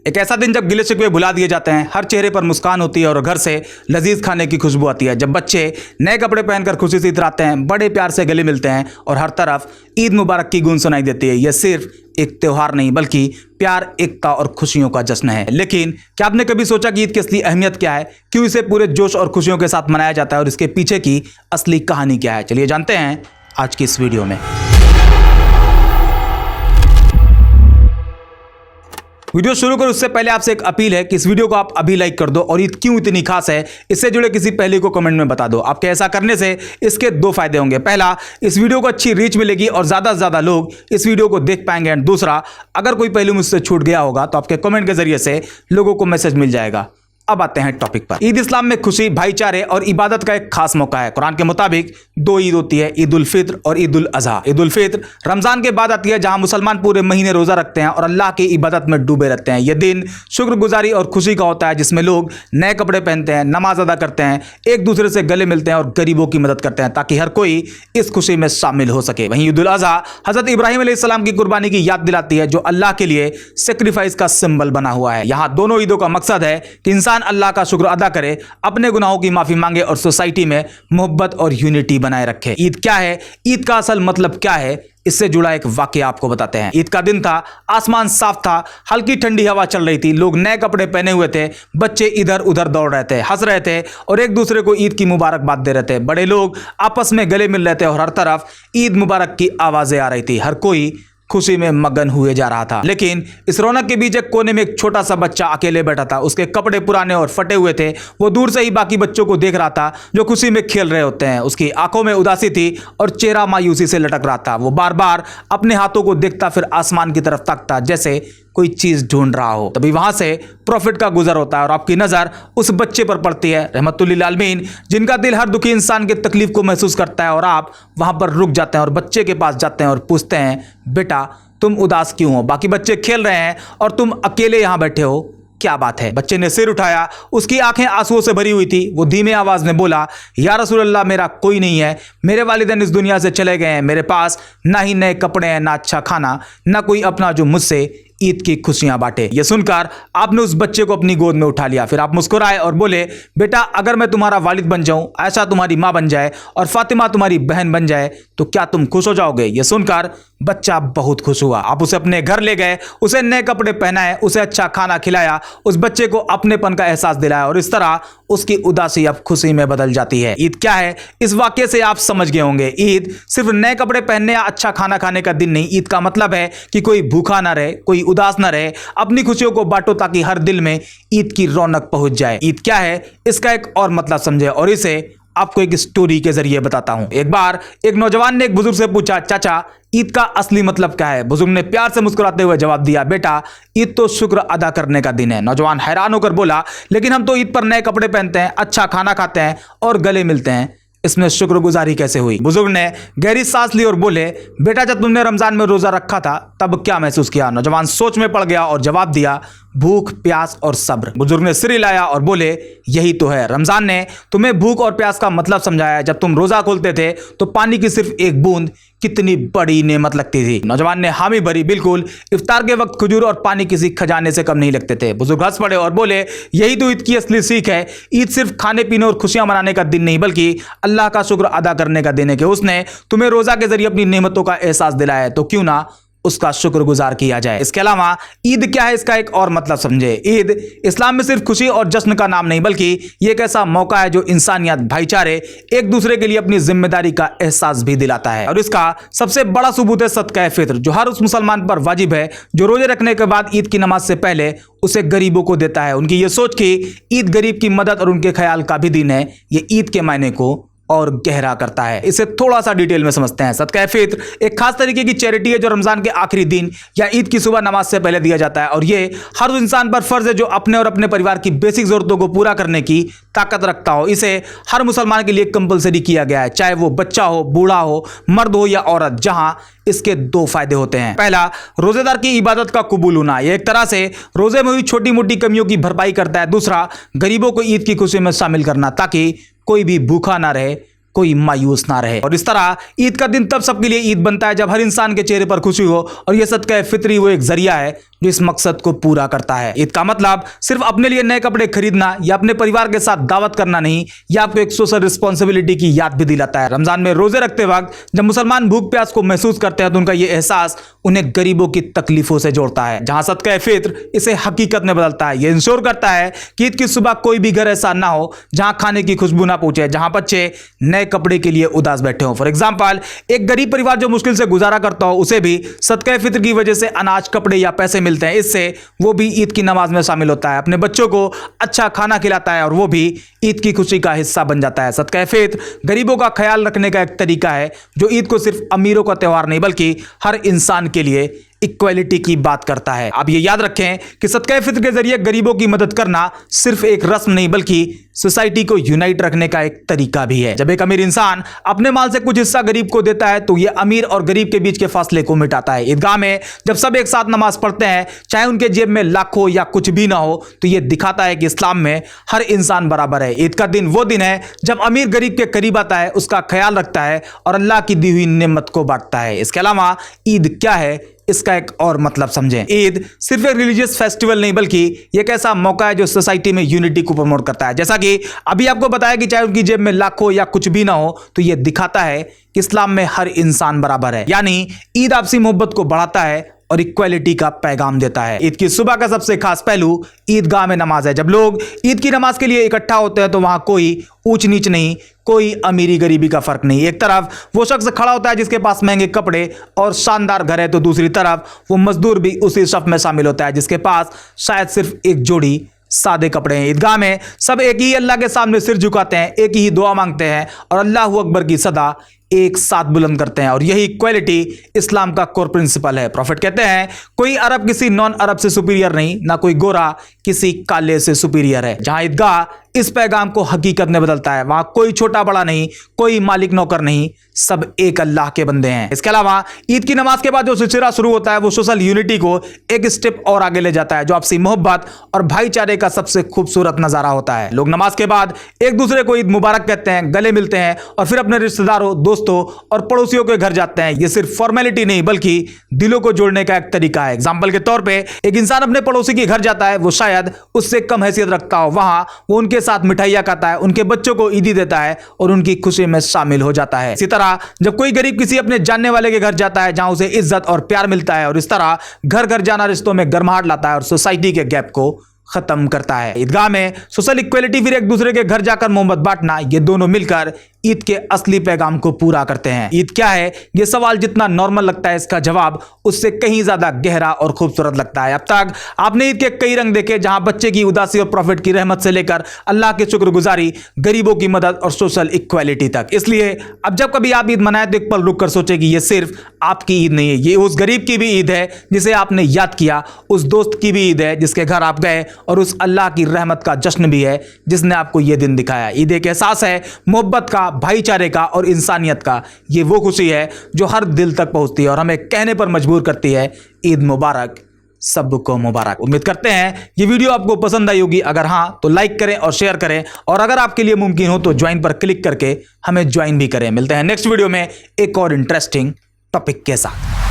एक ऐसा दिन जब गिले शिकवे भुला दिए जाते हैं, हर चेहरे पर मुस्कान होती है और घर से लजीज खाने की खुशबू आती है। जब बच्चे नए कपड़े पहनकर खुशी से इतराते हैं, बड़े प्यार से गले मिलते हैं और हर तरफ ईद मुबारक की गूंज सुनाई देती है। यह सिर्फ एक त्योहार नहीं बल्कि प्यार, एकता और खुशियों का जश्न है। लेकिन क्या आपने कभी सोचा कि ईद की असली अहमियत क्या है, क्यों इसे पूरे जोश और खुशियों के साथ मनाया जाता है और इसके पीछे की असली कहानी क्या है? चलिए जानते हैं आज की इस वीडियो में। वीडियो शुरू करूं उससे पहले आपसे एक अपील है कि इस वीडियो को आप अभी लाइक कर दो और ईद क्यों इतनी खास है इससे जुड़े किसी पहलू को कमेंट में बता दो। आपके ऐसा करने से इसके दो फायदे होंगे। पहला, इस वीडियो को अच्छी रीच मिलेगी और ज्यादा से ज्यादा लोग इस वीडियो को देख पाएंगे। एंड दूसरा, अगर कोई पहलू मुझसे छूट गया होगा तो आपके कमेंट के जरिए से लोगों को मैसेज मिल जाएगा। अब आते हैं टॉपिक पर। ईद इस्लाम में खुशी, भाईचारे और इबादत का एक खास मौका है। कुरान के मुताबिक दो ईद होती है, ईद उल फित्र और ईद उल अजहा। ईद उल फित्र रमजान के बाद आती है, जहां मुसलमान पूरे महीने रोजा रखते हैं और अल्लाह की इबादत में डूबे रहते हैं। यह दिन शुक्रगुजारी और खुशी का होता है, जिसमें लोग नए कपड़े पहनते हैं, नमाज अदा करते हैं, एक दूसरे से गले मिलते हैं और गरीबों की मदद करते हैं ताकि हर कोई इस खुशी में शामिल हो सके। वहीं ईद उल अजहा हजरत इब्राहिम अलैहिस्सलाम की कुर्बानी की याद दिलाती है, जो अल्लाह के लिए सेक्रीफाइस का सिंबल बना हुआ है। यहाँ दोनों ईदों का मकसद है कि इंसान अल्लाह का शुक्र अदा करे, अपने गुनाहों की माफी मांगे और सोसाइटी में मोहब्बत और यूनिटी बनाए रखे। ईद क्या है, ईद का असल मतलब क्या है, इससे जुड़ा एक वाकया आपको बताते हैं। ईद का दिन था, आसमान साफ था, हल्की ठंडी हवा चल रही थी, लोग नए कपड़े पहने हुए थे, बच्चे इधर उधर दौड़ रहे थे, हंस रहे थे और एक दूसरे को ईद की मुबारकबाद दे रहे थे। बड़े लोग आपस में गले मिल रहे थे और हर तरफ ईद मुबारक की आवाजें आ रही थी। हर कोई खुशी में मगन हुए जा रहा था। लेकिन इस रौनक के बीच एक कोने में एक छोटा सा बच्चा अकेले बैठा था। उसके कपड़े पुराने और फटे हुए थे। वो दूर से ही बाकी बच्चों को देख रहा था जो खुशी में खेल रहे होते हैं। उसकी आंखों में उदासी थी और चेहरा मायूसी से लटक रहा था। वो बार बार अपने हाथों को देखता, फिर आसमान की तरफ ताकता जैसे कोई चीज ढूंढ रहा हो। तभी वहां से प्रॉफिट का गुजर होता है और आपकी नजर उस बच्चे पर पड़ती है, रहमतुल लिल आलमीन, जिनका दिल हर दुखी इंसान की तकलीफ को महसूस करता है। और आप वहां पर रुक जाते हैं और बच्चे के पास जाते हैं और पूछते हैं, बेटा तुम उदास क्यों हो? बाकी बच्चे खेल रहे हैं और तुम अकेले यहां बैठे हो, क्या बात है? बच्चे ने सिर उठाया, उसकी आंखें आंसुओं से भरी हुई थी। वो धीमे आवाज में बोला, या रसूल अल्लाह, मेरा कोई नहीं है, मेरे वालिदैन इस दुनिया से चले गए हैं। मेरे पास ना ही नए कपड़े हैं, ना अच्छा खाना, ना कोई अपना जो मुझसे ईद की खुशियां बांटे। यह सुनकर आपने उस बच्चे को अपनी गोद में उठा लिया। फिर आप मुस्कुराए और बोले, बेटा अगर मैं तुम्हारा वालिद बन जाऊं, आयशा तुम्हारी मां बन जाए और फातिमा तुम्हारी बहन बन जाए तो क्या तुम खुश हो जाओगे? यह सुनकर बच्चा बहुत खुश हुआ। आप उसे अपने घर ले गए, उसे नए कपड़े पहनाए, उसे अच्छा खाना खिलाया, उस बच्चे को अपनेपन का एहसास दिलाया और इस तरह उसकी उदासी अब खुशी में बदल जाती है। ईद क्या है, इस वाक्य से आप समझ गए होंगे। ईद सिर्फ नए कपड़े पहनने या अच्छा खाना खाने का दिन नहीं। ईद का मतलब है कि कोई भूखा ना रहे, कोई उदास ना रहे। अपनी खुशियों को बांटो ताकि हर दिल में ईद की रौनक पहुंच जाए। ईद क्या है, इसका एक और मतलब समझे और इसे आपको एक स्टोरी के जरिए बताता हूं। एक बार एक नौजवान ने एक बुजुर्ग से पूछा, चाचा ईद का असली मतलब क्या है? बुजुर्ग ने प्यार से मुस्कुराते हुए जवाब दिया, बेटा ईद तो शुक्र अदा करने का दिन है। नौजवान हैरान होकर बोला, लेकिन हम तो ईद पर नए कपड़े पहनते हैं, अच्छा खाना खाते हैं और गले मिलते हैं, इसमें शुक्रगुजारी कैसे हुई? बुजुर्ग ने गहरी सांस ली और बोले, बेटा जब तुमने रमजान में रोजा रखा था तब क्या महसूस किया? नौजवान सोच में पड़ गया और जवाब दिया, भूख, प्यास और सब्र। बुजुर्ग ने सिर हिलाया और बोले, यही तो है, रमजान ने तुम्हें भूख और प्यास का मतलब समझाया। जब तुम रोजा खोलते थे तो पानी की सिर्फ एक बूंद कितनी बड़ी नेमत लगती थी। नौजवान ने हामी भरी, बिल्कुल इफ्तार के वक्त खजूर और पानी किसी खजाने से कम नहीं लगते थे। बुजुर्ग हंस पड़े और बोले, यही तो ईद की असली सीख है। ईद सिर्फ खाने पीने और खुशियां मनाने का दिन नहीं बल्कि अल्लाह का शुक्र अदा करने का दिन है कि उसने तुम्हें रोजा के जरिए अपनी नेमतों का एहसास दिलाया है, तो क्यों ना उसका शुक्रगुजार किया जाए। इसके अलावा ईद क्या है, इसका एक और मतलब समझे। ईद इस्लाम में सिर्फ खुशी और जश्न का नाम नहीं बल्कि ये एक ऐसा मौका है जो इंसानियत, भाईचारे, एक दूसरे के लिए अपनी जिम्मेदारी का एहसास भी दिलाता है। और इसका सबसे बड़ा सबूत है सदका फित्र, जो हर उस मुसलमान पर वाजिब है जो रोजे रखने के बाद ईद की नमाज से पहले उसे गरीबों को देता है। उनकी ये सोच कि ईद गरीब की मदद और उनके ख्याल का भी दिन है, ये ईद के मायने को और गहरा करता है। इसे थोड़ा सा डिटेल में समझते हैं। सदका फित्र एक खास तरीके की चैरिटी है जो रमजान के आखिरी दिन या ईद की सुबह नमाज से पहले दिया जाता है और ये हर उस इंसान पर फर्ज है जो अपने और अपने परिवार की बेसिक जरूरतों को पूरा करने की ताकत रखता हो। इसे हर मुसलमान के लिए कंपलसरी किया गया है, चाहे वो बच्चा हो, बूढ़ा हो, मर्द हो या औरत। जहां इसके दो फायदे होते हैं। पहला, रोजेदार की इबादत का कबूल होना, यह एक तरह से रोजे में हुई छोटी मोटी कमियों की भरपाई करता है। दूसरा, गरीबों को ईद की खुशी में शामिल करना ताकि कोई भी भूखा ना रहे, कोई मायूस ना रहे। और इस तरह ईद का दिन तब सबके लिए ईद बनता है जब हर इंसान के चेहरे पर खुशी हो, और यह सदका फित्री वो एक जरिया है जो इस मकसद को पूरा करता है। ईद का मतलब सिर्फ अपने लिए नए कपड़े खरीदना या अपने परिवार के साथ दावत करना नहीं, यह आपको एक सोशल रिस्पॉन्सिबिलिटी की याद भी दिलाता है। रमजान में रोजे रखते वक्त जब मुसलमान भूख प्यास को महसूस करते हैं तो उनका यह एहसास उन्हें गरीबों की तकलीफों से जोड़ता है, जहां सदका फित्र इसे हकीकत में बदलता है। यह इंश्योर करता है कि ईद की सुबह कोई भी घर ऐसा ना हो जहां खाने की खुशबू ना पहुंचे, जहां बच्चे नए कपड़े के लिए उदास बैठे हो। फॉर एग्जाम्पल, एक गरीब परिवार जो मुश्किल से गुजारा करता हो उसे भी सदका फित्र की वजह से अनाज, कपड़े या पैसे मिलते हैं। इससे वो भी ईद की नमाज में शामिल होता है, अपने बच्चों को अच्छा खाना खिलाता है और वो भी ईद की खुशी का हिस्सा बन जाता है। सदका फित्र गरीबों का ख्याल रखने का एक तरीका है जो ईद को सिर्फ अमीरों का त्योहार नहीं बल्कि हर इंसान के लिए इक्वालिटी की बात करता है। आप ये याद रखें कि सदका फित्र के जरिए गरीबों की मदद करना सिर्फ एक रस्म नहीं बल्कि सोसाइटी को यूनाइट रखने का एक तरीका भी है। जब एक अमीर इंसान अपने माल से कुछ हिस्सा गरीब को देता है तो यह अमीर और गरीब के बीच के फासले को मिटाता है। ईदगाह में जब सब एक साथ नमाज पढ़ते हैं, चाहे उनके जेब में लाख हो या कुछ भी ना हो, तो यह दिखाता है कि इस्लाम में हर इंसान बराबर है। ईद का दिन वो दिन है जब अमीर गरीब के करीब आता है, उसका ख्याल रखता है और अल्लाह की दी हुई नेमत को बांटता है। इसके अलावा ईद क्या है, इसका एक और मतलब समझें। ईद सिर्फ एक रिलीजियस फेस्टिवल नहीं बल्कि एक ऐसा मौका है जो सोसाइटी में यूनिटी को प्रमोट करता है। जैसा कि अभी आपको बताया कि चाहे उनकी जेब में लाख हो या कुछ भी ना हो, तो यह दिखाता है कि इस्लाम में हर इंसान बराबर है। यानी ईद आपसी मोहब्बत को बढ़ाता है और इक्वालिटी का पैगाम देता है। ईद की सुबह का सबसे खास पहलू ईदगाह में नमाज है। जब लोग ईद की नमाज के लिए इकट्ठा होते हैं तो वहां कोई ऊंच नीच नहीं, कोई अमीरी गरीबी का फर्क नहीं। एक तरफ वो शख्स खड़ा होता है जिसके पास महंगे कपड़े और शानदार घर है, तो दूसरी तरफ वो मजदूर भी उसी सफ में शामिल होता है जिसके पास शायद सिर्फ एक जोड़ी सादे कपड़े हैं। ईदगाह में सब एक ही अल्लाह के सामने सिर झुकाते हैं, एक ही दुआ मांगते हैं और अल्लाह अकबर की सदा एक साथ बुलंद करते हैं। और यही इक्वालिटी इस्लाम का कोर प्रिंसिपल है। प्रॉफिट कहते हैं कोई अरब किसी नॉन अरब से सुपीरियर नहीं, ना कोई गोरा किसी काले से सुपीरियर है। जहां ईदगाह इस पैगाम को हकीकत में बदलता है, वहां कोई छोटा बड़ा नहीं, कोई मालिक नौकर नहीं, सब एक अल्लाह के बंदे हैं। इसके अलावा ईद की नमाज के बाद जो सिलसिला शुरू होता है वो सोशल यूनिटी को एक स्टेप और आगे ले जाता है, जो आपसी मोहब्बत और भाईचारे का सबसे खूबसूरत नजारा होता है। लोग नमाज के बाद एक दूसरे को ईद मुबारक कहते हैं, गले मिलते हैं और फिर अपने रिश्तेदारों, दोस्तों और पड़ोसियों के घर जाते हैं। ये सिर्फ फॉर्मेलिटी नहीं बल्कि दिलों को जोड़ने का एक तरीका है। एग्जाम्पल के तौर पर एक इंसान अपने पड़ोसी के घर जाता है, वो शायद उससे कम हैसियत रखता हो, वहां वो उनके साथ मिठाइयां खाता है, उनके बच्चों को ईदी देता है और उनकी खुशी में शामिल हो जाता है। इसी तरह जब कोई गरीब किसी अपने जानने वाले के घर जाता है जहां उसे इज्जत और प्यार मिलता है, और इस तरह घर घर जाना रिश्तों में गर्माहट लाता है और सोसाइटी के गैप को खत्म करता है। ईदगाह में सोशल इक्वालिटी फिर एक दूसरे के घर जाकर मोहब्बत बांटना, ये दोनों मिलकर ईद के असली पैगाम को पूरा करते हैं। ईद क्या है, ये सवाल जितना नॉर्मल लगता है इसका जवाब उससे कहीं ज्यादा गहरा और खूबसूरत लगता है। अब तक आपने ईद के कई रंग देखे, जहां बच्चे की उदासी और प्रॉफिट की रहमत से लेकर अल्लाह की शुक्रगुजारी, गरीबों की मदद और सोशल इक्वालिटी तक। इसलिए अब जब कभी आप ईद मनाए तो एक पल रुक कर सोचे कि ये सिर्फ आपकी ईद नहीं है, ये उस गरीब की भी ईद है जिसे आपने याद किया, उस दोस्त की भी ईद है जिसके घर आप गए, और उस अल्लाह की रहमत का जश्न भी है जिसने आपको यह दिन दिखाया। ईद एक एहसास है मोहब्बत का, भाईचारे का और इंसानियत का। ये वो खुशी है जो हर दिल तक पहुंचती है और हमें कहने पर मजबूर करती है, ईद मुबारक, सबको मुबारक। उम्मीद करते हैं ये वीडियो आपको पसंद आई होगी। अगर हाँ तो लाइक करें और शेयर करें, और अगर आपके लिए मुमकिन हो तो ज्वाइन पर क्लिक करके हमें ज्वाइन भी करें। मिलते हैं नेक्स्ट वीडियो में एक और इंटरेस्टिंग टॉपिक के साथ।